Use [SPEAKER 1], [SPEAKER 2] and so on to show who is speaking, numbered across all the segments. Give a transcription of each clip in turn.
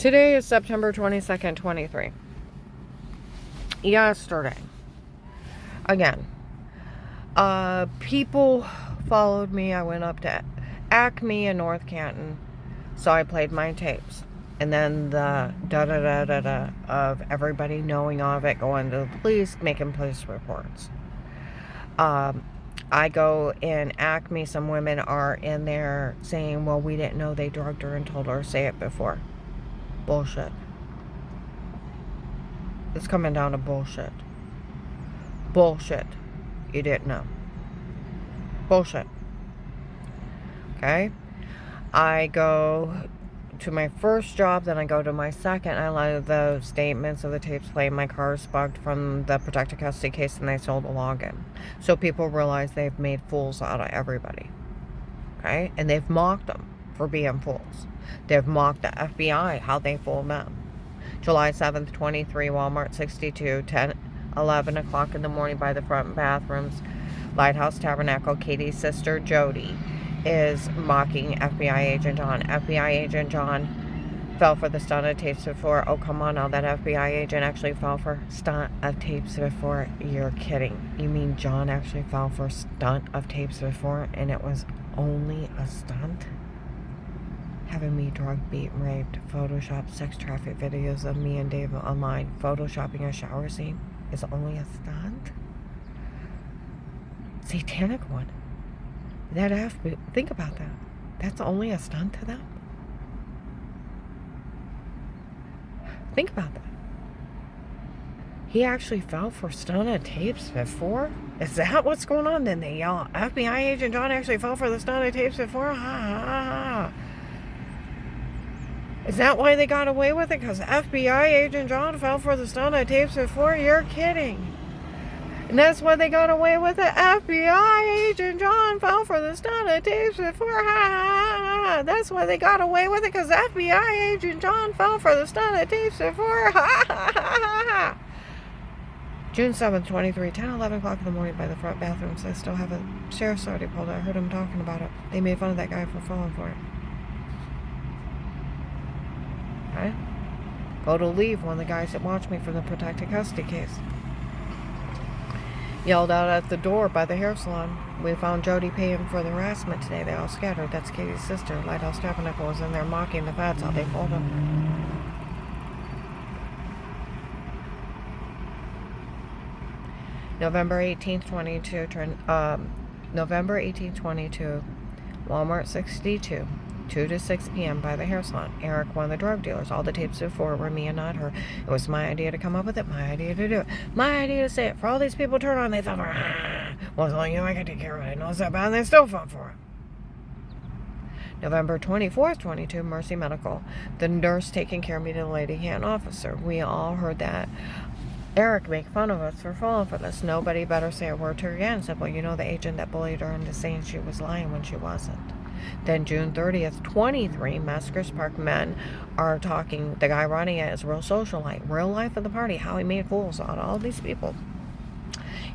[SPEAKER 1] Today is September 22nd, 23. Yesterday, again, people followed me. I went up to Acme in North Canton, so I played my tapes. And then the da-da-da-da-da of everybody knowing of it, going to the police, making police reports. I go in Acme, some women are in there saying, well, we didn't know they drugged her and told her to say it before. Bullshit. It's coming down to bullshit. Bullshit. You didn't know. Bullshit. Okay? I go to my first job, then I go to my second. I let the statements of the tapes play. My car is bugged from the protected custody case, and they sold the login. So people realize they've made fools out of everybody. Okay? And they've mocked them for being fools. They've mocked the FBI, how they fooled them. July 7th, 23, Walmart 62, 11 o'clock in the morning by the front bathrooms. Lighthouse Tabernacle. Katie's sister, Jody, is mocking FBI Agent John. FBI Agent John fell for the stunt of tapes before. Oh, come on now. That FBI agent actually fell for stunt of tapes before. You're kidding. You mean John actually fell for stunt of tapes before and it was only a stunt? Having me drugged, beat, raped, photoshopped sex traffic videos of me and David online, photoshopping a shower scene is only a stunt? Satanic one. Think about that. That's only a stunt to them? Think about that. He actually fell for stunted tapes before? Is that what's going on? Then they yell, FBI Agent John actually fell for the stunted tapes before? Ha ha ha. Is that why they got away with it? Because FBI Agent John fell for the stunted tapes before? You're kidding. And that's why they got away with it. FBI Agent John fell for the stunted tapes before. Ha ha ha. That's why they got away with it. Because FBI Agent John fell for the stunted tapes before. Ha ha ha ha. June 7th, 23, 11 o'clock in the morning by the front bathrooms. I still have a sheriff's already pulled out. I heard him talking about it. They made fun of that guy for falling for it. Okay? Go to leave one of the guys that watched me from the protected custody case. Yelled out at the door by the hair salon. We found Jody paying for the harassment today. They all scattered. That's Katie's sister. Lighthouse Tabernacle was in there mocking the feds. How they pulled him. November 18th, 22. November 18th, 22. Walmart 62. 2 to 6 p.m. by the hair salon. Eric, one of the drug dealers. All the tapes before were me and not her. It was my idea to come up with it. My idea to do it. My idea to say it. For all these people to turn on, they thought, well, it's only you I can take care of it. I know it's that bad, and they still fought for it. November 24th, 22, Mercy Medical. The nurse taking care of me to the Lady Hand officer. We all heard that. Eric make fun of us for falling for this. Nobody better say a word to her again. Said, well, you know the agent that bullied her into saying she was lying when she wasn't. Then June 30th, 23, Maskers Park men are talking. The guy running it is real socialite. Real life of the party. How he made fools out of all these people.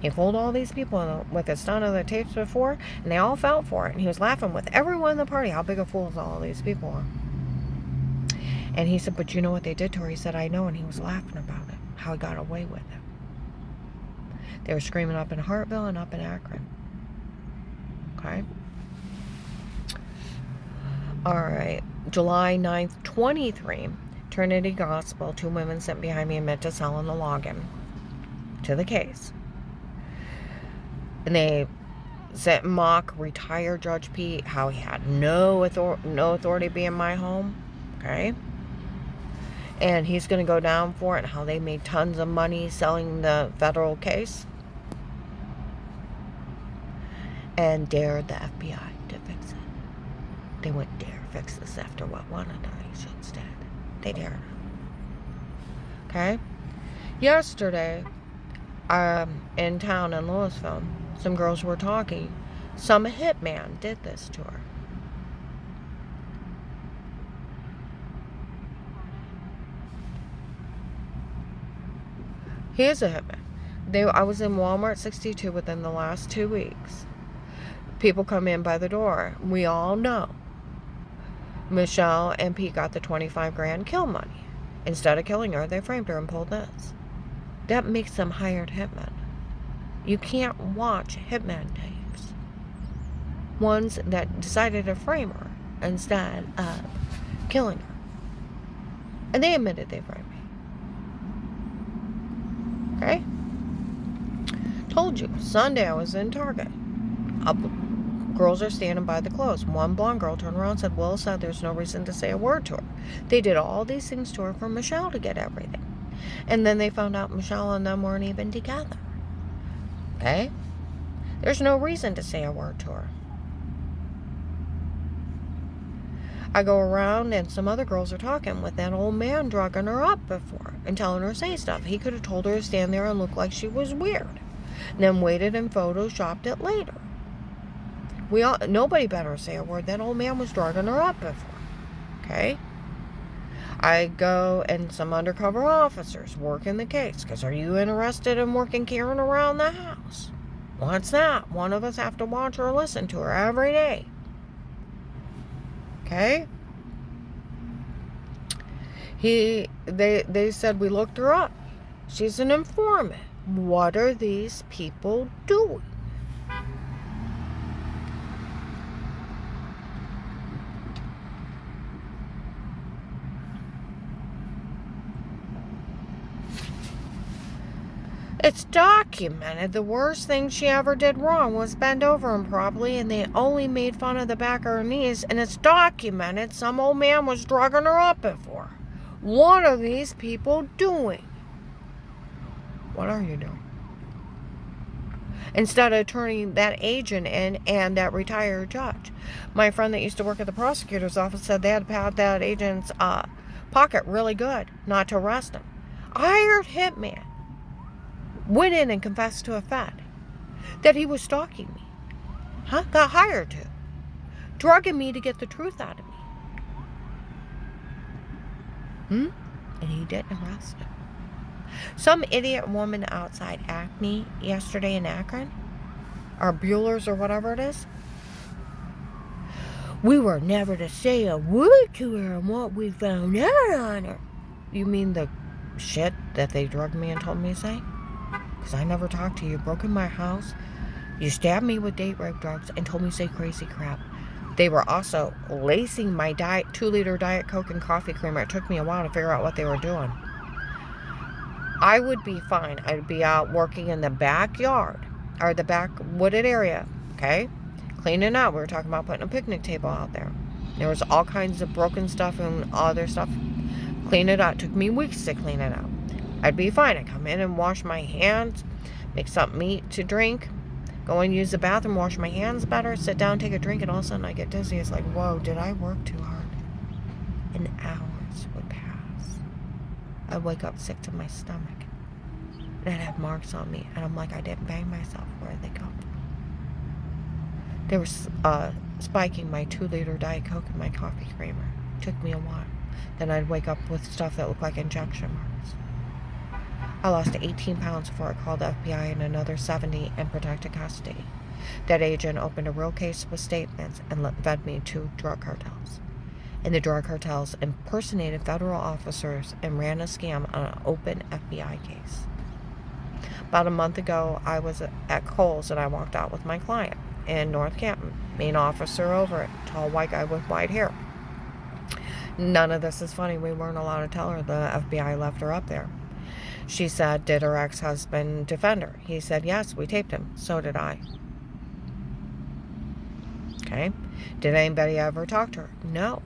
[SPEAKER 1] He fooled all these people with his stunt of the tapes before, and they all fell for it. And he was laughing with everyone in the party how big of fools all these people are. And he said, but you know what they did to her? He said, I know. And he was laughing about it. How he got away with it. They were screaming up in Hartville and up in Akron. Okay? Alright. July 9th, 23. Trinity Gospel. 2 women sent behind me admit to selling the login to the case. And they said mock retired Judge Pete, how he had no authority to be in my home. Okay? And he's going to go down for it, and how they made tons of money selling the federal case. And dared the FBI to fix it. They wouldn't dare fix this after what one of the agents did. They dared. Okay? Yesterday, in town in Louisville, some girls were talking. Some hitman did this to her. He is a hitman. I was in Walmart 62 within the last 2 weeks. People come in by the door. We all know Michelle and Pete got the 25 grand kill money. Instead of killing her, they framed her and pulled this. That makes them hired hitmen. You can't watch hitman tapes. Ones that decided to frame her instead of killing her. And they admitted they framed me. Okay? Told you, Sunday I was in Target. Girls are standing by the clothes. One blonde girl turned around and said, Will said there's no reason to say a word to her. They did all these things to her for Michelle to get everything. And then they found out Michelle and them weren't even together. Okay? There's no reason to say a word to her. I go around and some other girls are talking with that old man drugging her up before and telling her to say stuff. He could have told her to stand there and look like she was weird. And then waited and photoshopped it later. Nobody better say a word. That old man was drugging her up before. Okay? I go and some undercover officers work in the case. Because are you interested in working Karen around the house? What's that? One of us have to watch her or listen to her every day. Okay? They said we looked her up. She's an informant. What are these people doing? It's documented the worst thing she ever did wrong was bend over improperly, and they only made fun of the back of her knees, and it's documented some old man was drugging her up before. What are these people doing? What are you doing? Instead of turning that agent in and that retired judge. My friend that used to work at the prosecutor's office said they had to pat that agent's pocket really good not to arrest him. I hired hitman. Went in and confessed to a Fed that he was stalking me. Got hired to. Drugging me to get the truth out of me. And he didn't arrest him. Some idiot woman outside Acme yesterday in Akron, or Bueller's or whatever it is. We were never to say a word to her on what we found out on her. You mean the shit that they drugged me and told me to say? Because I never talked to you. You broke in my house. You stabbed me with date rape drugs and told me to say crazy crap. They were also lacing my 2-liter Diet Coke and coffee creamer. It took me a while to figure out what they were doing. I would be fine. I'd be out working in the backyard or the back wooded area, okay? Cleaning out. We were talking about putting a picnic table out there. There was all kinds of broken stuff and other stuff. Clean it out. It took me weeks to clean it out. I'd be fine. I'd come in and wash my hands, make something eat to drink, go and use the bathroom, wash my hands better, sit down, take a drink, and all of a sudden I get dizzy. It's like, whoa, did I work too hard? And hours would pass. I'd wake up sick to my stomach. And I'd have marks on me. And I'm like, I didn't bang myself. Where did they go? They were spiking my 2-liter Diet Coke and my coffee creamer. It took me a while. Then I'd wake up with stuff that looked like injection marks. I lost 18 pounds before I called the FBI and another 70 in protected custody. That agent opened a real case with statements and fed me to drug cartels. And the drug cartels impersonated federal officers and ran a scam on an open FBI case. About a month ago, I was at Kohl's and I walked out with my client in North Canton. Main officer over it, tall white guy with white hair. None of this is funny. We weren't allowed to tell her the FBI left her up there. She said, did her ex-husband defend her? He said, yes, we taped him. So did I. Okay. Did anybody ever talk to her? No.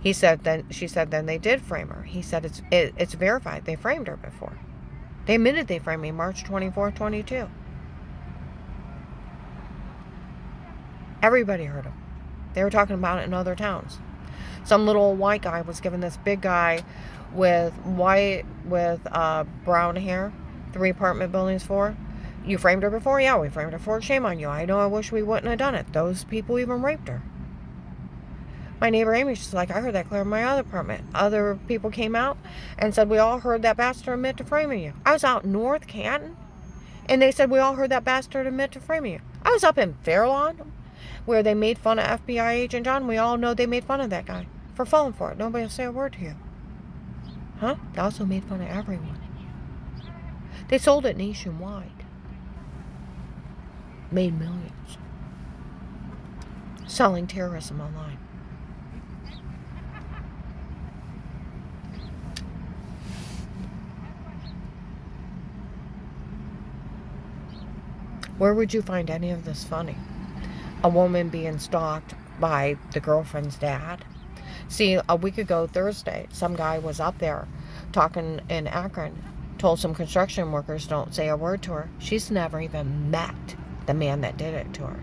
[SPEAKER 1] She said, then they did frame her. He said, it's verified. They framed her before. They admitted they framed me March 24, 22. Everybody heard them. They were talking about it in other towns. Some little white guy was giving this big guy with brown hair, 3 apartment buildings for. You framed her before? Yeah, we framed her before. Shame on you. I know, I wish we wouldn't have done it. Those people even raped her. My neighbor Amy, she's like, I heard that clear in my other apartment. Other people came out and said, we all heard that bastard admit to framing you. I was out in North Canton, and they said, we all heard that bastard admit to framing you. I was up in Fairlawn, where they made fun of FBI Agent John. We all know they made fun of that guy for falling for it. Nobody will say a word to you. Huh? They also made fun of everyone. They sold it nationwide. Made millions. Selling terrorism online. Where would you find any of this funny? A woman being stalked by the girlfriend's dad. See, a week ago Thursday, some guy was up there talking in Akron, told some construction workers don't say a word to her. She's never even met the man that did it to her.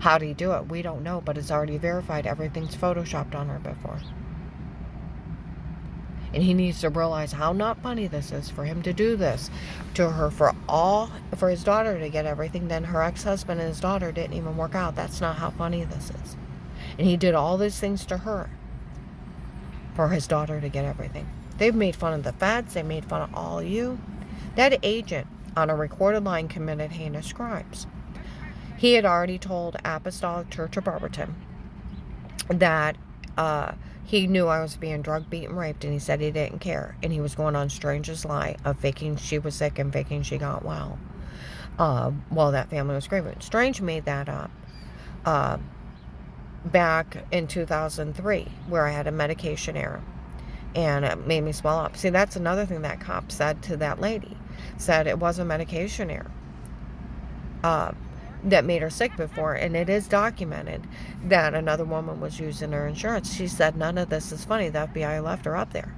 [SPEAKER 1] How did he do it? We don't know, but it's already verified. Everything's photoshopped on her before. And he needs to realize how not funny this is for him to do this to her, for his daughter to get everything. Then her ex-husband and his daughter didn't even work out. That's not how funny this is. And he did all these things to her for his daughter to get everything. They've made fun of the feds. They made fun of all of you. That agent on a recorded line committed heinous crimes. He had already told Apostolic Church of Barberton that he knew I was being drugged, beaten, raped, and he said he didn't care. And he was going on Strange's lie of faking she was sick and faking she got well while that family was grieving. Strange made that up back in 2003, where I had a medication error. And it made me swell up. See, that's another thing that cop said to that lady. Said it was a medication error that made her sick before, and it is documented that another woman was using her insurance. She said none of this is funny. The FBI left her up there.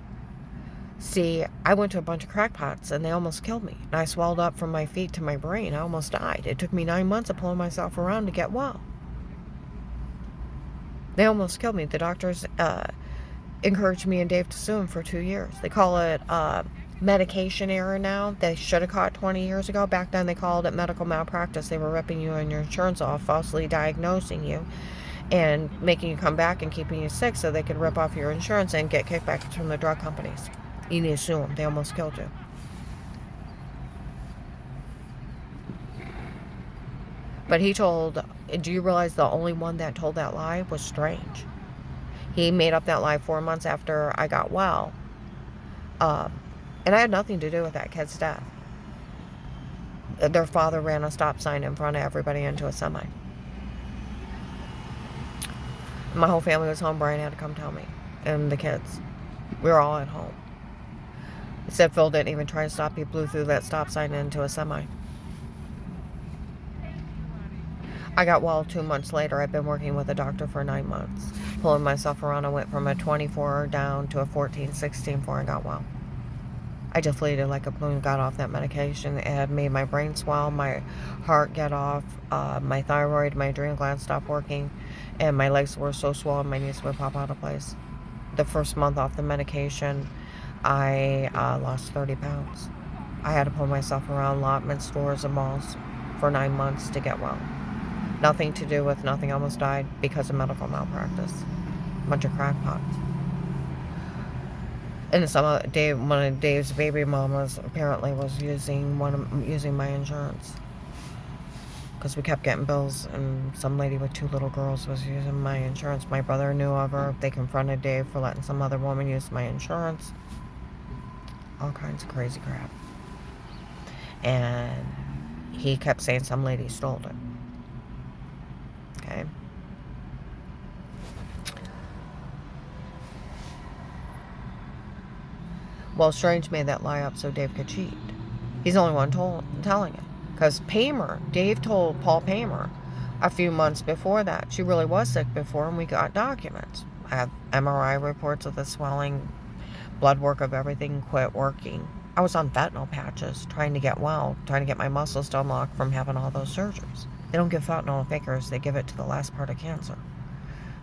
[SPEAKER 1] See, I went to a bunch of crackpots, and they almost killed me. And I swelled up from my feet to my brain. I almost died. It took me 9 months of pulling myself around to get well. They almost killed me. The doctors encouraged me and Dave to sue them for 2 years. They call it medication error now. They should have caught 20 years ago. Back then they called it medical malpractice. They were ripping you and your insurance off, falsely diagnosing you and making you come back and keeping you sick so they could rip off your insurance and get kickbacks from the drug companies. You need to sue them. They almost killed you. But he told, do you realize the only one that told that lie was Strange? He made up that lie 4 months after I got well. And I had nothing to do with that kid's death. Their father ran a stop sign in front of everybody into a semi. My whole family was home. Brian had to come tell me. And the kids. We were all at home. He said Phil didn't even try to stop. He blew through that stop sign into a semi. I got well 2 months later. I've been working with a doctor for 9 months. Pulling myself around. I went from a 24 down to a 14, 16 before I got well. I deflated like a balloon, got off that medication. It had made my brain swell, my heart get off, my thyroid, my adrenal gland stopped working, and my legs were so swollen my knees would pop out of place. The first month off the medication, I lost 30 pounds. I had to pull myself around allotment stores and malls for 9 months to get well. Nothing to do with nothing. I almost died because of medical malpractice. A bunch of crackpots. And one of Dave's baby mamas apparently was using my insurance. Because we kept getting bills, and some lady with 2 little girls was using my insurance. My brother knew of her. They confronted Dave for letting some other woman use my insurance. All kinds of crazy crap. And he kept saying some lady stole it. Okay. Well, Strange made that lie up so Dave could cheat. He's the only one telling it. Because Dave told Paul Paymer a few months before that. She really was sick before, and we got documents. I have MRI reports of the swelling, blood work of everything quit working. I was on fentanyl patches trying to get well, trying to get my muscles to unlock from having all those surgeries. They don't give fentanyl to fakers, they give it to the last part of cancer.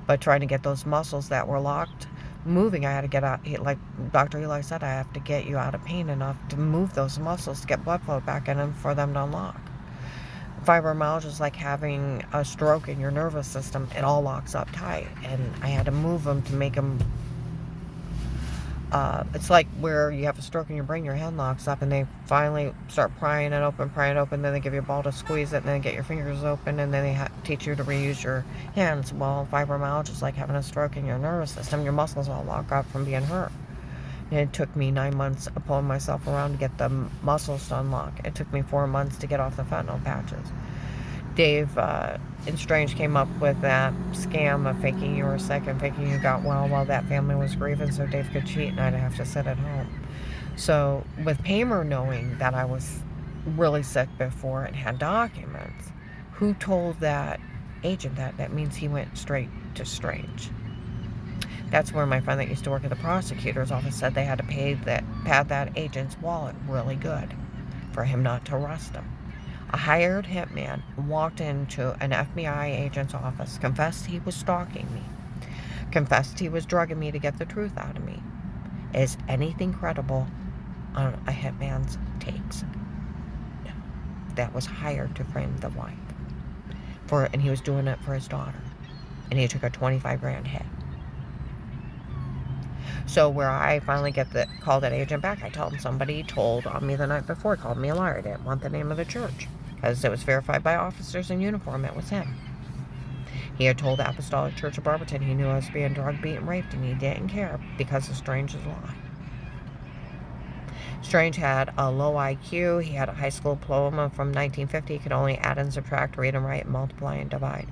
[SPEAKER 1] But trying to get those muscles that were locked moving, I had to get out, like Dr. Eli said, I have to get you out of pain enough to move those muscles to get blood flow back in and for them to unlock. Fibromyalgia is like having a stroke in your nervous system. It all locks up tight, and I had to move them to make them It's like where you have a stroke in your brain, your hand locks up, and they finally start prying it open, then they give you a ball to squeeze it, and then they get your fingers open, and then they teach you to reuse your hands. Well, fibromyalgia is like having a stroke in your nervous system. Your muscles all lock up from being hurt. And it took me 9 months of pulling myself around to get the muscles to unlock. It took me 4 months to get off the fentanyl patches. Dave and Strange came up with that scam of faking you were sick and faking you got well while that family was grieving so Dave could cheat and I'd have to sit at home. So with Paymer knowing that I was really sick before and had documents, who told that agent that? That means he went straight to Strange. That's where my friend that used to work at the prosecutor's office said they had to pad that agent's wallet really good for him not to arrest him. A hired hitman walked into an FBI agent's office, confessed he was stalking me, confessed he was drugging me to get the truth out of me. Is anything credible on a hitman's tapes? No. That was hired to frame the wife. And he was doing it for his daughter. And he took a 25 grand hit. So where I finally call that agent back, I tell him somebody told on me the night before, called me a liar. I didn't want the name of the church because it was verified by officers in uniform. It was him. He had told the Apostolic Church of Barberton he knew I was being drugged, beaten, raped, and he didn't care because of Strange's lie. Strange had a low IQ. He had a high school diploma from 1950. He could only add and subtract, read and write, multiply and divide.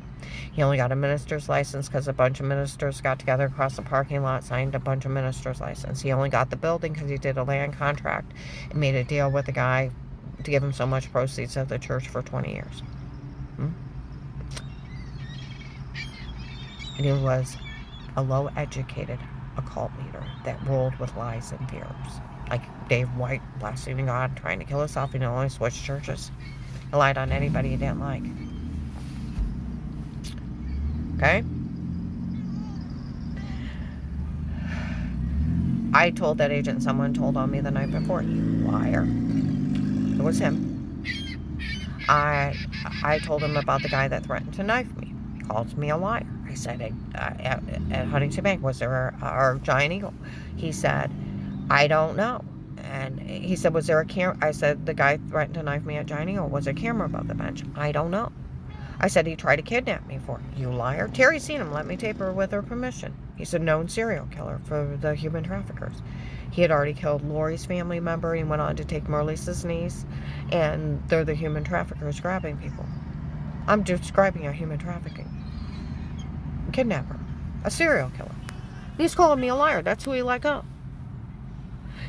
[SPEAKER 1] He only got a minister's license because a bunch of ministers got together across the parking lot, signed a bunch of ministers' license. He only got the building because he did a land contract and made a deal with the guy to give him so much proceeds of the church for 20 years. And he was a low-educated occult leader that ruled with lies and fears. Like Dave White, blaspheming God, trying to kill himself. He only switched churches. He lied on anybody he didn't like. Okay? I told that agent someone told on me the night before. You liar. It was him. I told him about the guy that threatened to knife me. He called me a liar. I said, at Huntington Bank, was there a Giant Eagle? He said, I don't know. And he said, was there a camera? I said, the guy threatened to knife me at Giant Eagle. Was there a camera above the bench? I don't know. I said, he tried to kidnap me for it. You liar. Terry seen him. Let me tape her with her permission. He's a known serial killer for the human traffickers. He had already killed Lori's family member. He went on to take Marlisa's niece. And they're the human traffickers grabbing people. I'm describing a human trafficking kidnapper. A serial killer. He's calling me a liar. That's who he let go.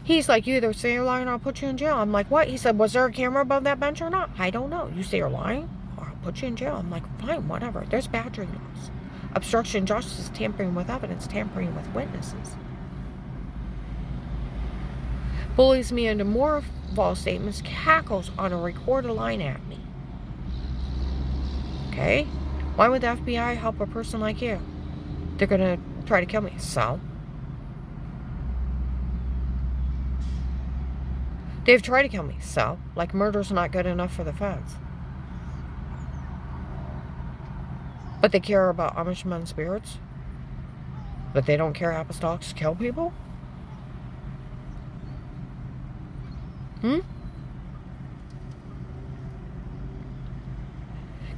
[SPEAKER 1] He's like, you either say you're lying or I'll put you in jail. I'm like, what? He said, was there a camera above that bench or not? I don't know. You say you're lying or I'll put you in jail. I'm like, fine, whatever. There's battery laws. Obstruction of justice, tampering with evidence, tampering with witnesses. Bullies me into more false statements, cackles on a recorded line at me. Okay? Why would the FBI help a person like you? They're going to try to kill me. So? They've tried to kill me. So? Like murder's not good enough for the feds. But they care about Amish men spirits? But they don't care apostolics kill people?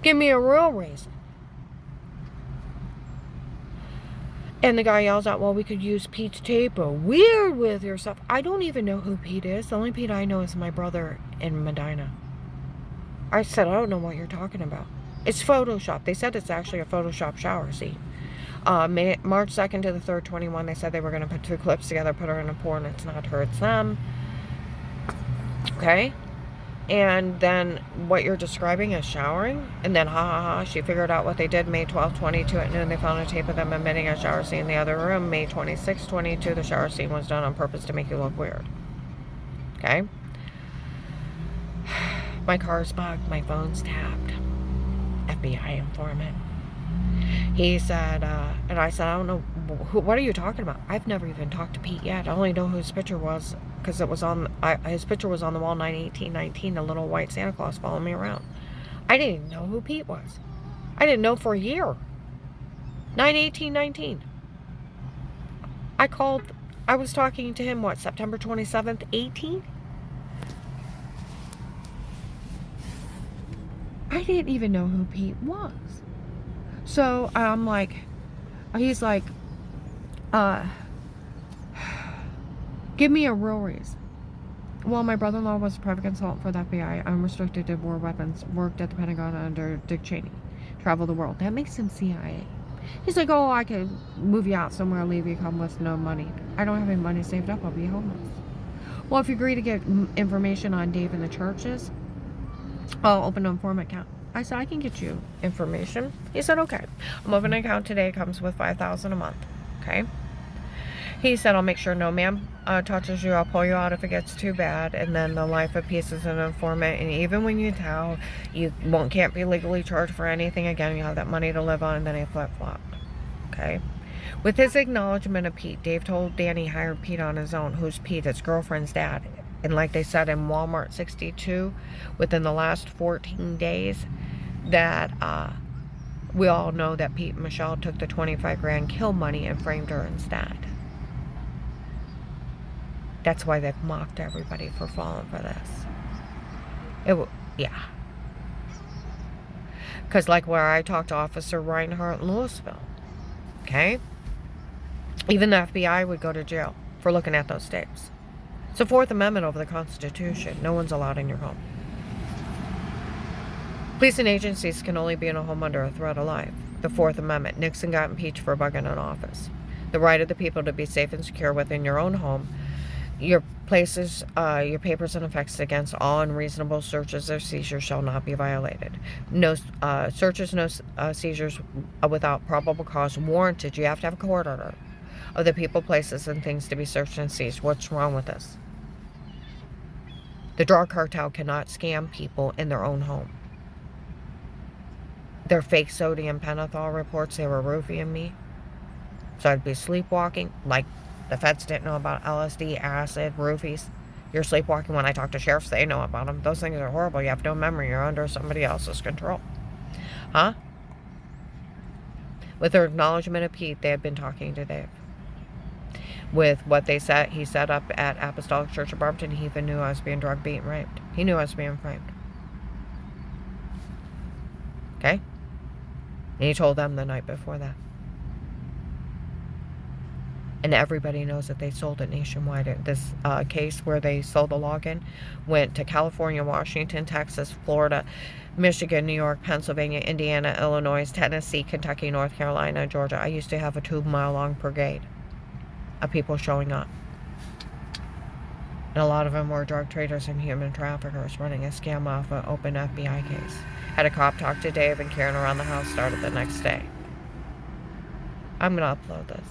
[SPEAKER 1] Give me a real reason. And the guy yells out, well, we could use Pete's tape or weird with your stuff. I don't even know who Pete is. The only Pete I know is my brother in Medina. I said, I don't know what you're talking about. It's Photoshop. They said it's actually a Photoshop shower scene. March 2nd to the 3rd, 21, they said they were going to put 2 clips together, put her in a porn. It's not her, it's them. Okay? And then what you're describing is showering. And then, she figured out what they did May 12, 22 at noon. They found a tape of them admitting a shower scene in the other room. May 26, 22, the shower scene was done on purpose to make you look weird. Okay? My car's bugged. My phone's tapped. FBI informant. He said, and I said, I don't know, what are you talking about? I've never even talked to Pete yet. I only know who his picture was because it was on, his picture was on the wall 9/18/19, the little white Santa Claus following me around. I didn't even know who Pete was. I didn't know for a year. 9/18/19. I called I was talking to him, what, September 27th, 18? I didn't even know who Pete was. So I'm like, he's like, give me a real reason. Well, my brother-in-law was a private consultant for the FBI, unrestricted did war weapons, worked at the Pentagon under Dick Cheney, traveled the world. That makes him CIA. He's like, oh, I could move you out somewhere, leave you come with no money. I don't have any money saved up, I'll be homeless. Well, if you agree to get information on Dave and the churches, I'll open an informant account. I said, I can get you information. He said, okay. I'm opening an account today. It comes with $5,000 a month. Okay. He said, I'll make sure no man touches you. I'll pull you out if it gets too bad. And then the life of peace is an informant. And even when you tell, you can't be legally charged for anything again. You have that money to live on. And then he flip-flopped. Okay. With his acknowledgement of Pete, Dave told Danny he hired Pete on his own. Who's Pete? His girlfriend's dad. And like they said in Walmart 62, within the last 14 days, that we all know that Pete and Michelle took the 25 grand kill money and framed her instead. That's why they've mocked everybody for falling for this. Yeah. Because like where I talked to Officer Reinhardt in Louisville, okay? Even the FBI would go to jail for looking at those tapes. It's the Fourth Amendment over the Constitution. No one's allowed in your home. Police and agencies can only be in a home under a threat of life. The Fourth Amendment. Nixon got impeached for bugging an office. The right of the people to be safe and secure within your own home. Your places, your papers and effects against all unreasonable searches or seizures shall not be violated. No searches, no seizures without probable cause warranted. You have to have a court order of the people, places, and things to be searched and seized. What's wrong with this? The drug cartel cannot scam people in their own home. Their fake sodium pentothal reports, they were roofing me. So I'd be sleepwalking. Like the feds didn't know about LSD, acid, roofies. You're sleepwalking. When I talk to sheriffs, they know about them. Those things are horrible. You have no memory. You're under somebody else's control. Huh? With their acknowledgement of Pete, they had been talking to Dave. With what they said, he set up at Apostolic Church of Barberton. He even knew I was being drug, beat, and raped. He knew I was being framed. Okay? And he told them the night before that. And everybody knows that they sold it nationwide. This case where they sold the login went to California, Washington, Texas, Florida, Michigan, New York, Pennsylvania, Indiana, Illinois, Tennessee, Kentucky, North Carolina, Georgia. I used to have a 2-mile-long brigade of people showing up. And a lot of them were drug traders and human traffickers running a scam off an open FBI case. Had a cop talk to Dave, and Karen around the house started the next day. I'm going to upload this.